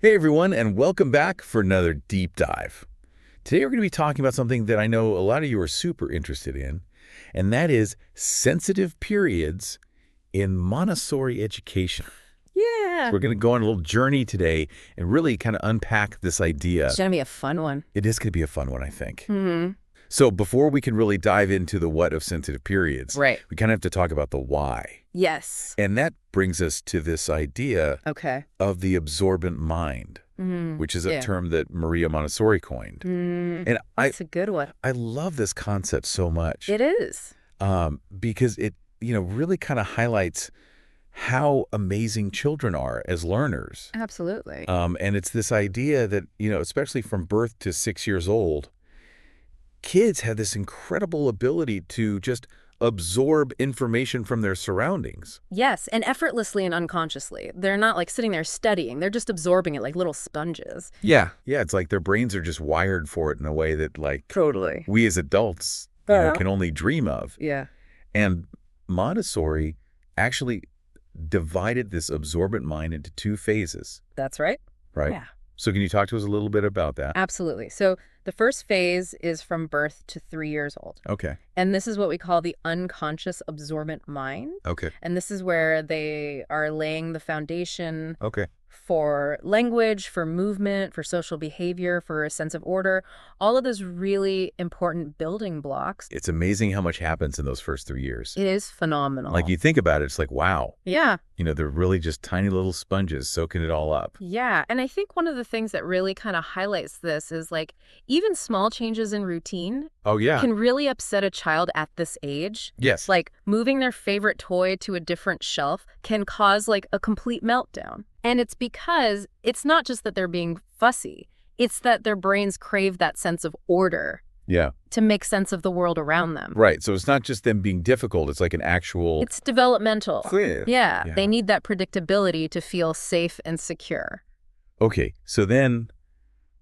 Hey everyone, and welcome back for another deep dive. Today we're going to be talking about something that I know a lot of you are super interested in, and that is sensitive periods in Montessori education. So Yeah. we're going to go on a little journey today and really kind of unpack this idea. It's gonna be a fun one. It is going to be a fun one, I think. Hmm. So before we can really dive into the what of sensitive periods, Right. we kind of have to talk about the why. Yes. And that brings us to this idea Okay. of the absorbent mind, which is a Yeah. term that Maria Montessori coined. And That's a good one. I love this concept so much It is. because it, really kind of highlights how amazing children are as learners. Absolutely. And it's this idea that, especially from birth to 6 years old, kids have this incredible ability to just absorb information from their surroundings. Yes, and effortlessly and unconsciously. They're not like sitting there studying. They're just absorbing it like little sponges. Yeah. Yeah, it's like their brains are just wired for it in a way that, like, Totally. we as adults can only dream of. Yeah. And Montessori actually divided this absorbent mind into two phases, That's right. right? Yeah. So can you talk to us a little bit about that? Absolutely. So the first phase is from birth to 3 years old. Okay. And this is what we call the unconscious absorbent mind. Okay. And this is where they are laying the foundation Okay. for language, for movement, for social behavior, for a sense of order, all of those really important building blocks. It's amazing how much happens in those first 3 years. It is phenomenal. Like, you think about it, it's like, wow, Yeah. they're really just tiny little sponges soaking it all up. Yeah. And I think one of the things that really kind of highlights this is like even small changes in routine Oh, yeah. can really upset a child at this age. Yes. Like moving their favorite toy to a different shelf can cause like a complete meltdown. And it's because it's not just that they're being fussy. It's that their brains crave that sense of order Yeah. to make sense of the world around them. Right. So it's not just them being difficult. It's like an actual... It's developmental. Yeah. Yeah. They need that predictability to feel safe and secure. Okay. So then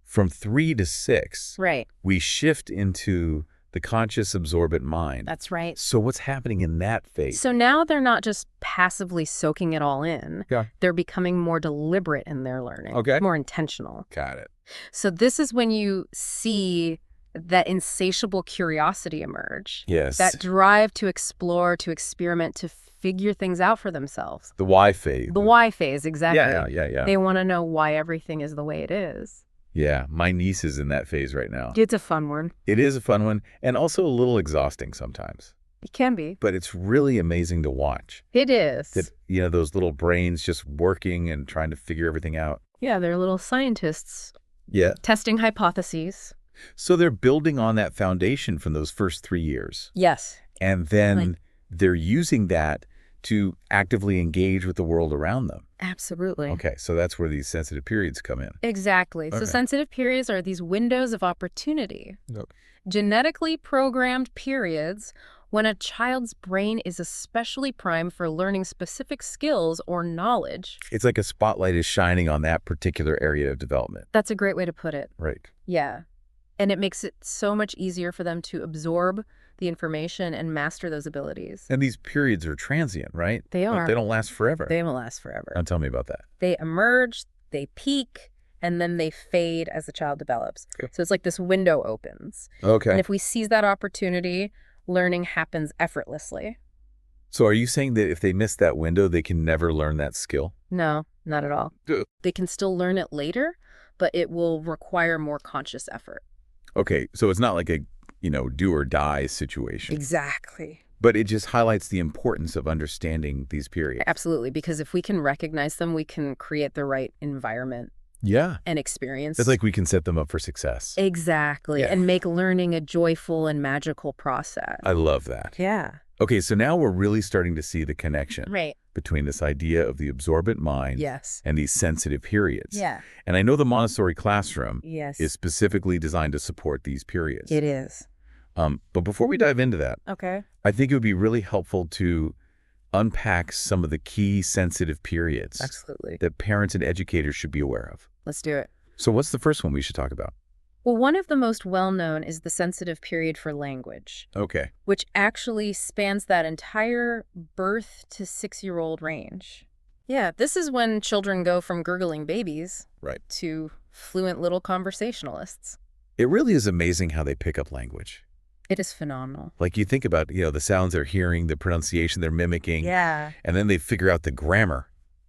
from 3 to 6, Right. we shift into the conscious absorbent mind. That's right. So what's happening in that phase? So now they're not just passively soaking it all in. Yeah. They're becoming more deliberate in their learning. Okay. More intentional. Got it. So this is when you see that insatiable curiosity emerge. Yes. That drive to explore, to experiment, to figure things out for themselves. The why phase. The why phase, exactly. Yeah. They want to know why everything is the way it is. Yeah. My niece is in that phase right now. It's a fun one. It is a fun one and also a little exhausting sometimes. It can be. But it's really amazing to watch. It is. That, those little brains just working and trying to figure everything out. Yeah, they're little scientists Yeah. testing hypotheses. So they're building on that foundation from those first 3 years. Yes. And then they're using that to actively engage with the world around them. Absolutely. Okay, so that's where these sensitive periods come in. Exactly. So Okay. sensitive periods are these windows of opportunity. Nope. Genetically programmed periods when a child's brain is especially primed for learning specific skills or knowledge. It's like a spotlight is shining on that particular area of development. That's a great way to put it. Right. Yeah. And it makes it so much easier for them to absorb the information and master those abilities. And these periods are transient, right? They are. They don't last forever. They will last forever. Now tell me about that. They emerge, they peak, and then they fade as the child develops. Okay. So it's like this window opens. Okay. And if we seize that opportunity, learning happens effortlessly. So are you saying that if they miss that window, they can never learn that skill? No, not at all. They can still learn it later, but it will require more conscious effort. Okay, so it's not like a, do or die situation. Exactly. But it just highlights the importance of understanding these periods. Absolutely, because if we can recognize them, we can create the right environment Yeah. and experience. It's like we can set them up for success. Exactly, Yeah. and make learning a joyful and magical process. I love that. Yeah. Okay, so now we're really starting to see the connection Right. between this idea of the absorbent mind Yes. and these sensitive periods. Yeah. And I know the Montessori classroom Yes. is specifically designed to support these periods. It is. But before we dive into that, Okay. I think it would be really helpful to unpack some of the key sensitive periods Absolutely. that parents and educators should be aware of. Let's do it. So what's the first one we should talk about? Well, one of the most well-known is the sensitive period for language, Okay. which actually spans that entire birth to 6-year-old range. Yeah, this is when children go from gurgling babies Right. to fluent little conversationalists. It really is amazing how they pick up language. It is phenomenal. Like you think about, the sounds they're hearing, the pronunciation they're mimicking, Yeah. and then they figure out the grammar,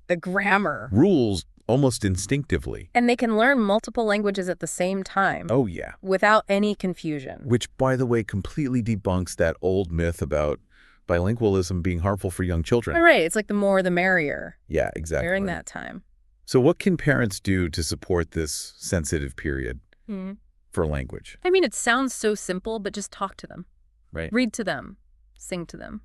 The grammar. rules almost instinctively. And they can learn multiple languages at the same time. Oh, yeah. Without any confusion. Which, by the way, completely debunks that old myth about bilingualism being harmful for young children. All right, it's like the more the merrier Yeah, exactly. during that time. So what can parents do to support this sensitive period for language? I mean, it sounds so simple, but just talk to them. Right. Read to them. Sing to them.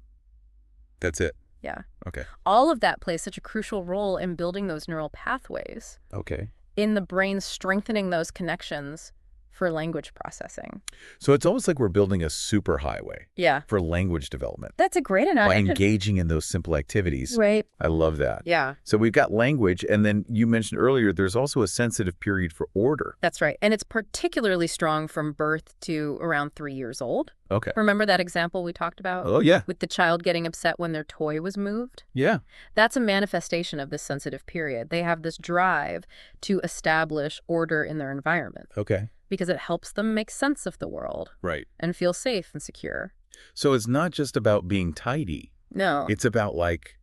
That's it. Yeah. Okay. All of that plays such a crucial role in building those neural pathways, Okay. in the brain strengthening those connections for language processing. So it's almost like we're building a superhighway Yeah. for language development That's a great by analogy. engaging in those simple activities. Right. I love that. Yeah. So we've got language, and then you mentioned earlier there's also a sensitive period for order. That's right. And it's particularly strong from birth to around 3 years old. Okay. Remember that example we talked about? Oh, yeah. With the child getting upset when their toy was moved? Yeah. That's a manifestation of this sensitive period. They have this drive to establish order in their environment Okay. because it helps them make sense of the world Right. and feel safe and secure. So it's not just about being tidy. No. It's about, like,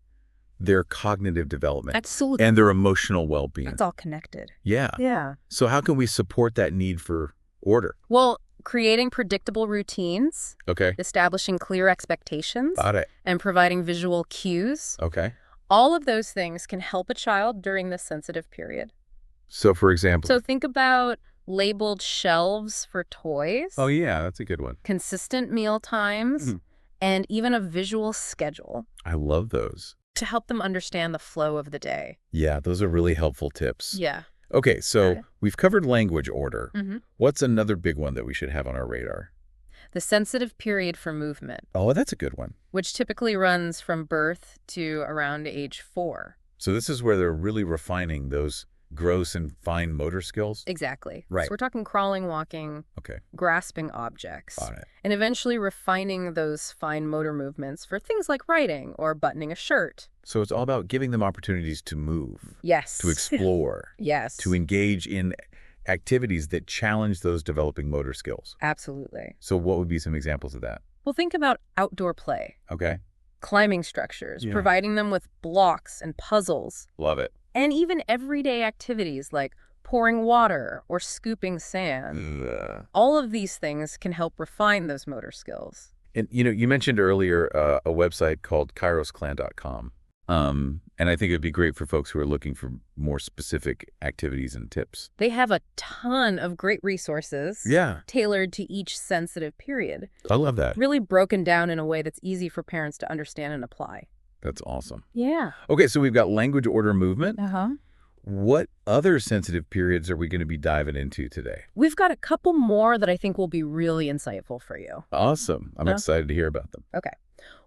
their cognitive development Absolutely. and their emotional well-being. It's all connected. Yeah. Yeah. So how can we support that need for order? Well, creating predictable routines, Okay. establishing clear expectations, Got it. and providing visual cues, Okay. all of those things can help a child during this sensitive period. So, for example. So think about labeled shelves for toys, Oh, yeah, that's a good one. consistent meal times, and even a visual schedule I love those. to help them understand the flow of the day. Yeah, those are really helpful tips. Yeah. Okay, so Okay. we've covered language order. Mm-hmm. What's another big one that we should have on our radar? The sensitive period for movement, Oh, that's a good one. which typically runs from birth to around age 4. So this is where they're really refining those gross and fine motor skills? Exactly. Right. So we're talking crawling, walking, Okay, grasping objects, got it. and eventually refining those fine motor movements for things like writing or buttoning a shirt. So it's all about giving them opportunities to move, Yes. to explore, Yes. to engage in activities that challenge those developing motor skills. Absolutely. So what would be some examples of that? Well, think about outdoor play, Okay, climbing structures, Yeah. providing them with blocks and puzzles, love it. and even everyday activities like pouring water or scooping sand. All of these things can help refine those motor skills. And, you mentioned earlier a website called cairosclan.com. And I think it'd be great for folks who are looking for more specific activities and tips. They have a ton of great resources Yeah, tailored to each sensitive period, I love that. really broken down in a way that's easy for parents to understand and apply. That's awesome. Yeah. Okay, so we've got language, order, movement. Uh-huh. What other sensitive periods are we going to be diving into today? We've got a couple more that I think will be really insightful for you. Awesome. I'm Yeah. excited to hear about them. Okay.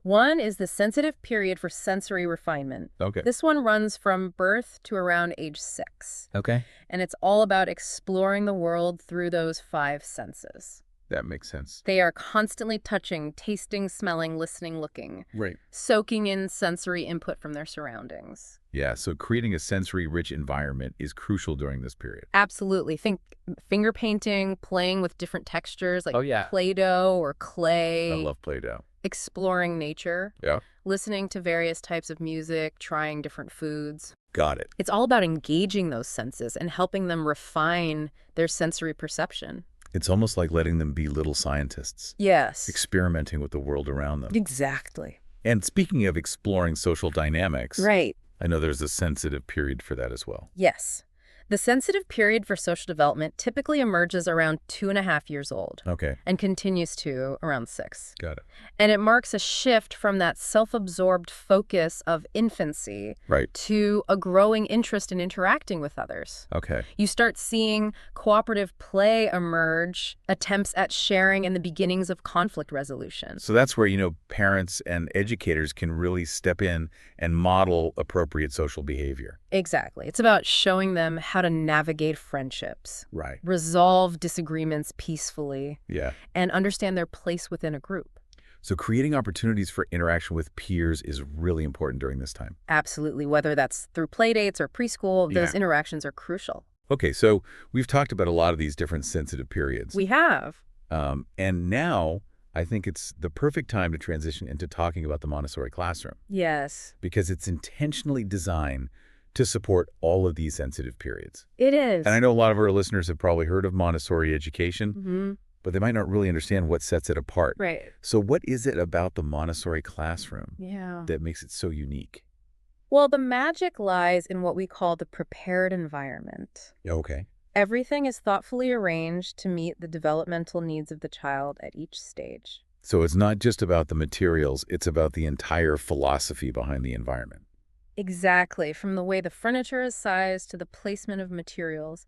One is the sensitive period for sensory refinement. Okay. This one runs from birth to around age 6, Okay. and it's all about exploring the world through those 5 senses. That makes sense. They are constantly touching, tasting, smelling, listening, looking, Right. soaking in sensory input from their surroundings. Yeah, so creating a sensory-rich environment is crucial during this period. Absolutely. Think finger painting, playing with different textures like Oh, yeah. Play-Doh or clay. I love Play-Doh. Exploring nature. Yeah. Listening to various types of music, trying different foods. Got it. It's all about engaging those senses and helping them refine their sensory perception. It's almost like letting them be little scientists, Yes. experimenting with the world around them. Exactly. And speaking of exploring social dynamics, Right. I know there's a sensitive period for that as well. Yes. The sensitive period for social development typically emerges around 2.5 years old Okay, and continues to around 6. got it. And it marks a shift from that self-absorbed focus of infancy Right. to a growing interest in interacting with others. Okay. You start seeing cooperative play emerge, attempts at sharing, and the beginnings of conflict resolution. So that's where, parents and educators can really step in and model appropriate social behavior. Exactly. It's about showing them how to navigate friendships, Right. resolve disagreements peacefully, Yeah. and understand their place within a group. So creating opportunities for interaction with peers is really important during this time. Absolutely. Whether that's through play dates or preschool, those Yeah. interactions are crucial. Okay, so we've talked about a lot of these different sensitive periods. We have. And now I think it's the perfect time to transition into talking about the Montessori classroom Yes. because it's intentionally designed to support all of these sensitive periods. It is. And I know a lot of our listeners have probably heard of Montessori education, hmm but they might not really understand what sets it apart. Right. So what is it about the Montessori classroom Yeah. that makes it so unique? Well, the magic lies in what we call the prepared environment. Okay. Everything is thoughtfully arranged to meet the developmental needs of the child at each stage. So it's not just about the materials, it's about the entire philosophy behind the environment. Exactly. From the way the furniture is sized to the placement of materials,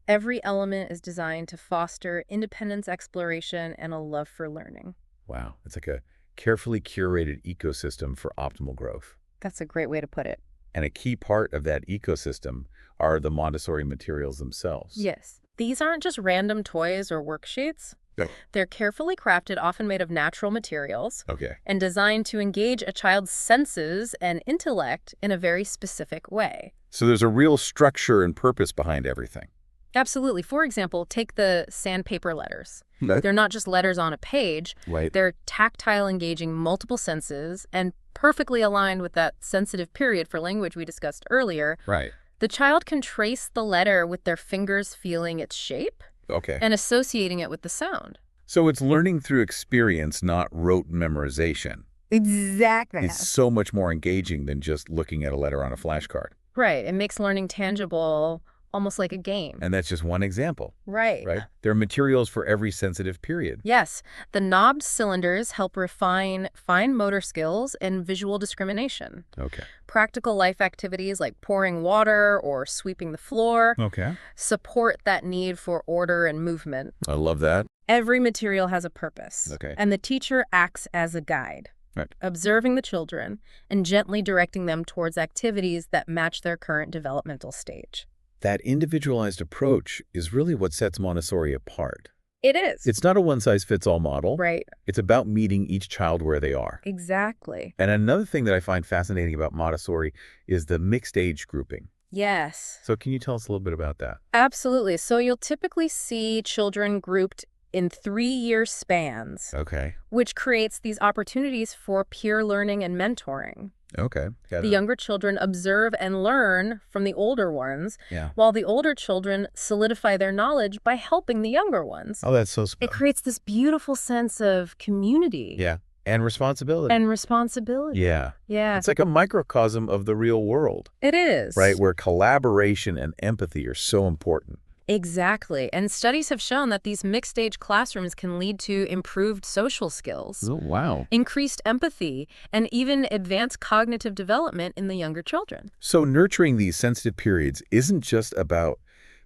every element is designed to foster independence, exploration, and a love for learning. Wow. It's like a carefully curated ecosystem for optimal growth. That's a great way to put it. And a key part of that ecosystem are the Montessori materials themselves. Yes. These aren't just random toys or worksheets. Oh. They're carefully crafted, often made of natural materials, Okay. and designed to engage a child's senses and intellect in a very specific way. So there's a real structure and purpose behind everything. Absolutely. For example, take the sandpaper letters. Right. They're not just letters on a page. Right. They're tactile, engaging multiple senses, and perfectly aligned with that sensitive period for language we discussed earlier. Right. The child can trace the letter with their fingers feeling its shape Okay. and associating it with the sound. So it's learning through experience, not rote memorization. Exactly. It's so much more engaging than just looking at a letter on a flashcard. Right. It makes learning tangible, almost like a game. And that's just one example, Right. right? There are materials for every sensitive period. Yes. The knobbed cylinders help refine fine motor skills and visual discrimination. Okay. Practical life activities like pouring water or sweeping the floor Okay. support that need for order and movement. I love that. Every material has a purpose. Okay. And the teacher acts as a guide, Right. observing the children and gently directing them towards activities that match their current developmental stage. That individualized approach is really what sets Montessori apart. It is. It's not a one-size-fits-all model. Right. It's about meeting each child where they are. Exactly. And another thing that I find fascinating about Montessori is the mixed age grouping. Yes. So can you tell us a little bit about that? Absolutely. So you'll typically see children grouped in 3-year spans, Okay. which creates these opportunities for peer learning and mentoring. Okay. Got The it. younger children observe and learn from the older ones, Yeah. while the older children solidify their knowledge by helping the younger ones. Oh, that's so It special. creates this beautiful sense of community Yeah. And responsibility. and responsibility. Yeah. Yeah, It's like a microcosm of the real world, it is. right? Where collaboration and empathy are so important. Exactly. And studies have shown that these mixed-age classrooms can lead to improved social skills, Oh, wow. increased empathy, and even advanced cognitive development in the younger children. So nurturing these sensitive periods isn't just about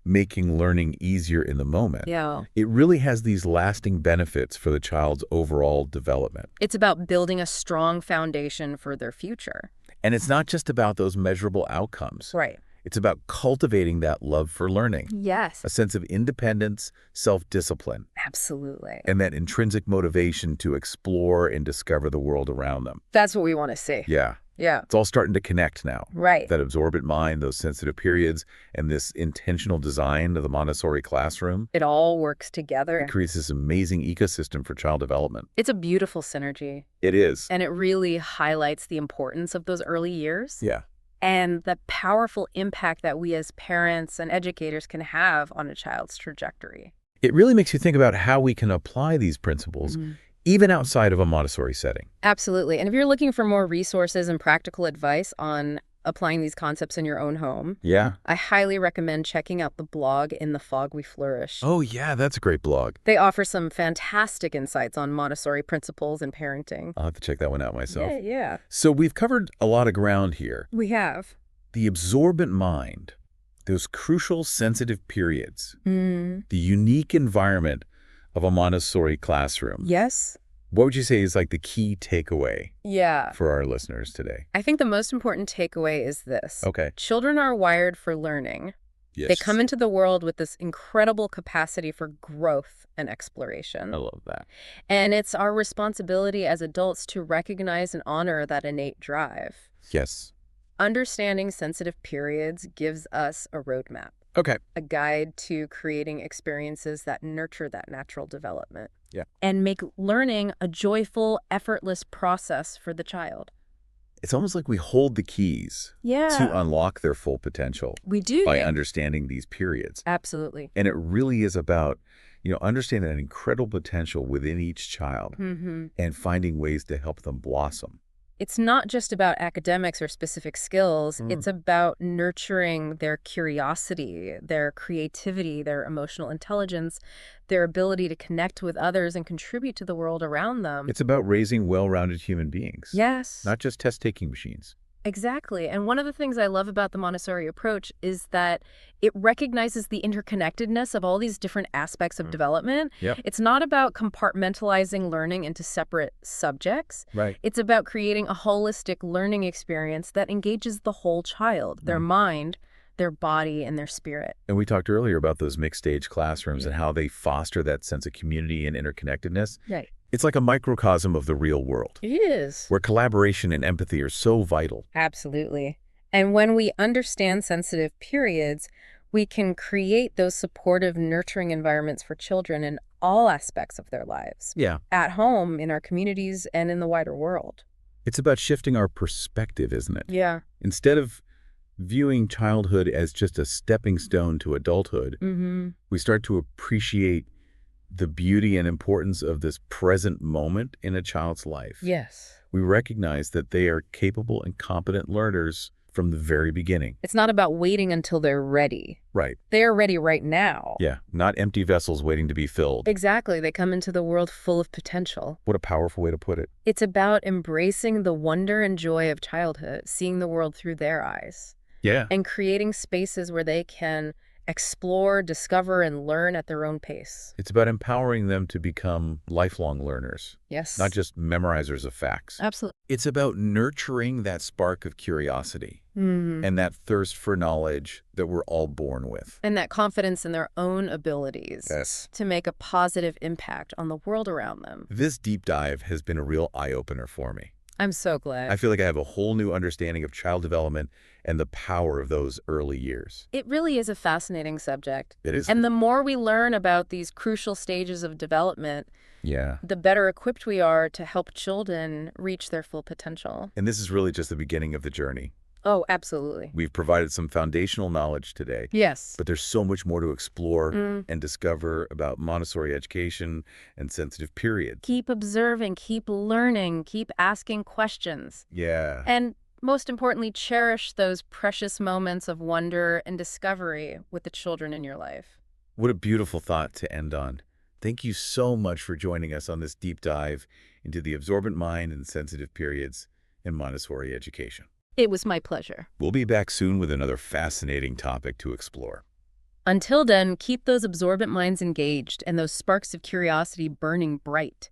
making learning easier in the moment. Yeah. It really has these lasting benefits for the child's overall development. It's about building a strong foundation for their future. And it's not just about those measurable outcomes. Right. It's about cultivating that love for learning, Yes. a sense of independence, self-discipline, Absolutely. and that intrinsic motivation to explore and discover the world around them. That's what we want to see. Yeah. Yeah. It's all starting to connect now. Right. That absorbent mind, those sensitive periods, and this intentional design of the Montessori classroom, It all works together. it creates this amazing ecosystem for child development. It's a beautiful synergy, It is. and it really highlights the importance of those early years Yeah. and the powerful impact that we as parents and educators can have on a child's trajectory. It really makes you think about how we can apply these principles even outside of a Montessori setting. Absolutely. And if you're looking for more resources and practical advice on applying these concepts in your own home, Yeah. I highly recommend checking out the blog In the Fog We Flourish. Oh, yeah, that's a great blog. They offer some fantastic insights on Montessori principles and parenting. I'll have to check that one out myself. Yeah. So we've covered a lot of ground here. We have. The absorbent mind, those crucial sensitive periods, the unique environment of a Montessori classroom. Yes. What would you say is like the key takeaway Yeah. for our listeners today? I think the most important takeaway is this. Okay. Children are wired for learning, They come into the world with this incredible capacity for growth and exploration. I love that. And it's our responsibility as adults to recognize and honor that innate drive. Yes. Understanding sensitive periods gives us a roadmap, Okay. a guide to creating experiences that nurture that natural development. Yeah. And make learning a joyful, effortless process for the child. It's almost like we hold the keys to unlock their full potential We do. by understanding these periods. Absolutely. And it really is about, understanding that incredible potential within each child and finding ways to help them blossom. It's not just about academics or specific skills. It's about nurturing their curiosity, their creativity, their emotional intelligence, their ability to connect with others and contribute to the world around them. It's about raising well-rounded human beings. Yes. Not just test-taking machines. Exactly. And one of the things I love about the Montessori approach is that it recognizes the interconnectedness of all these different aspects of development. Yep. It's not about compartmentalizing learning into separate subjects. Right. It's about creating a holistic learning experience that engages the whole child, their mind, their body, and their spirit. And we talked earlier about those mixed-stage classrooms and how they foster that sense of community and interconnectedness. Right. It's like a microcosm of the real world, It is. where collaboration and empathy are so vital. Absolutely. And when we understand sensitive periods, we can create those supportive, nurturing environments for children in all aspects of their lives. Yeah. At home, in our communities, and in the wider world. It's about shifting our perspective, isn't it? Yeah. Instead of viewing childhood as just a stepping stone to adulthood, we start to appreciate the beauty and importance of this present moment in a child's life. Yes. We recognize that they are capable and competent learners from the very beginning. It's not about waiting until they're ready. Right. They're ready right now. Yeah, not empty vessels waiting to be filled. Exactly. They come into the world full of potential. What a powerful way to put it. It's about embracing the wonder and joy of childhood, seeing the world through their eyes. Yeah. And creating spaces where they can explore, discover, and learn at their own pace. It's about empowering them to become lifelong learners, Yes. not just memorizers of facts. Absolutely. It's about nurturing that spark of curiosity and that thirst for knowledge that we're all born with. And that confidence in their own abilities Yes. to make a positive impact on the world around them. This deep dive has been a real eye-opener for me. I'm so glad. I feel like I have a whole new understanding of child development and the power of those early years. It really is a fascinating subject. It is. And the more we learn about these crucial stages of development, Yeah. the better equipped we are to help children reach their full potential. And this is really just the beginning of the journey. Oh, absolutely. We've provided some foundational knowledge today, Yes. but there's so much more to explore and discover about Montessori education and sensitive periods. Keep observing, keep learning, keep asking questions. Yeah. And most importantly, cherish those precious moments of wonder and discovery with the children in your life. What a beautiful thought to end on. Thank you so much for joining us on this deep dive into the absorbent mind and sensitive periods in Montessori education. It was my pleasure. We'll be back soon with another fascinating topic to explore. Until then, keep those absorbent minds engaged and those sparks of curiosity burning bright.